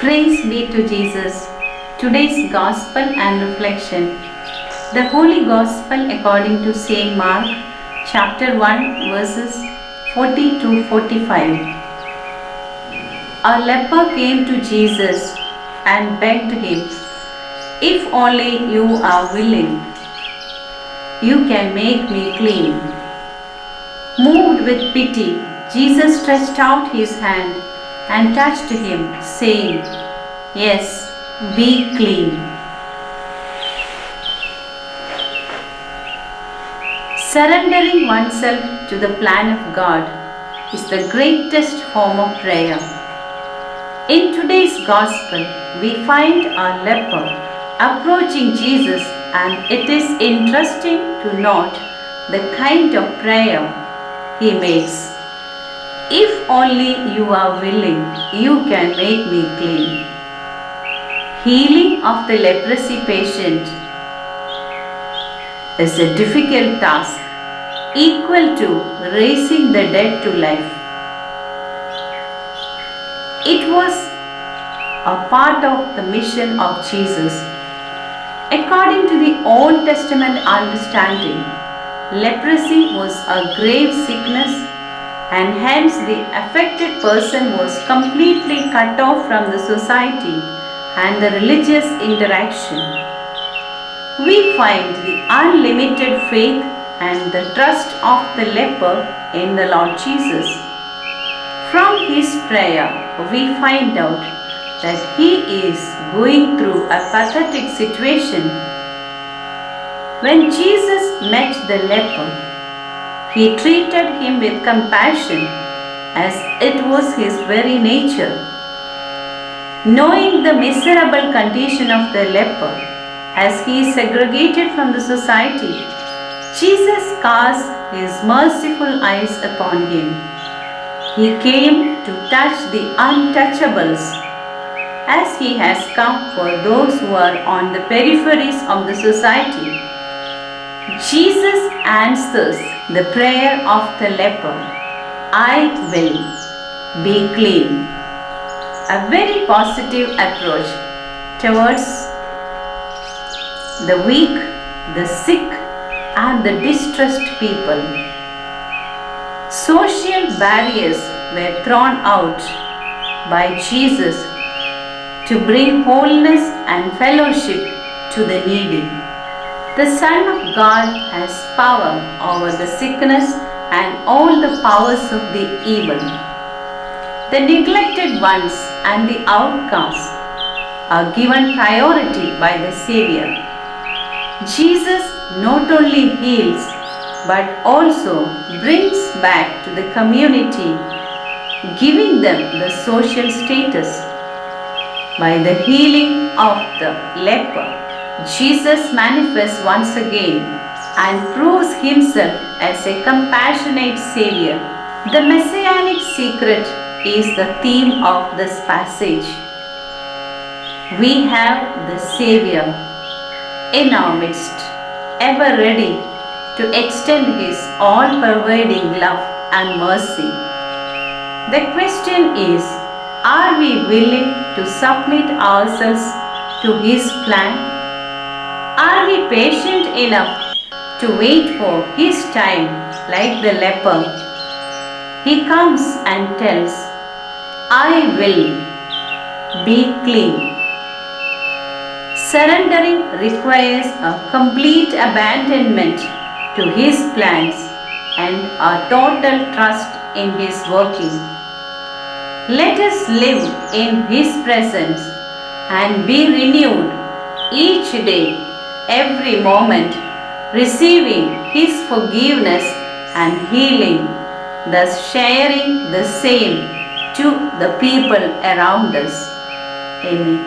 Praise be to Jesus. Today's Gospel and Reflection. The Holy Gospel according to St. Mark, chapter 1, verses 40 to 45. A leper came to Jesus and begged him, "If only you are willing, you can make me clean." Moved with pity, Jesus stretched out his hand and touched him, saying, "Yes, be clean." Surrendering oneself to the plan of God is the greatest form of prayer. In today's Gospel, we find a leper approaching Jesus, and it is interesting to note the kind of prayer he makes. "If only you are willing, you can make me clean." Healing of the leprosy patient is a difficult task, equal to raising the dead to life. It was a part of the mission of Jesus. According to the Old Testament understanding, leprosy was a grave sickness, and hence the affected person was completely cut off from the society and the religious interaction. We find the unlimited faith and the trust of the leper in the Lord Jesus. From his prayer, we find out that he is going through a pathetic situation. When Jesus met the leper, he treated him with compassion as it was his very nature. Knowing the miserable condition of the leper as he is segregated from the society, Jesus cast his merciful eyes upon him. He came to touch the untouchables, as he has come for those who are on the peripheries of the society. Jesus answers the prayer of the leper, "I will be clean." A very positive approach towards the weak, the sick, and the distressed people. Social barriers were thrown out by Jesus to bring wholeness and fellowship to the needy. The Son of God has power over the sickness and all the powers of the evil. The neglected ones and the outcasts are given priority by the Savior. Jesus not only heals but also brings back to the community, giving them the social status. By the healing of the leper, Jesus manifests once again and proves himself as a compassionate Savior. The messianic secret is the theme of this passage. We have the Savior in our midst, ever ready to extend his all-pervading love and mercy. The question is, are we willing to submit ourselves to his plan? Are we patient enough to wait for his time like the leper? He comes and tells, "I will be clean." Surrendering requires a complete abandonment to his plans and a total trust in his working. Let us live in his presence and be renewed each day, every moment, receiving his forgiveness and healing, thus sharing the same to the people around us. Amen.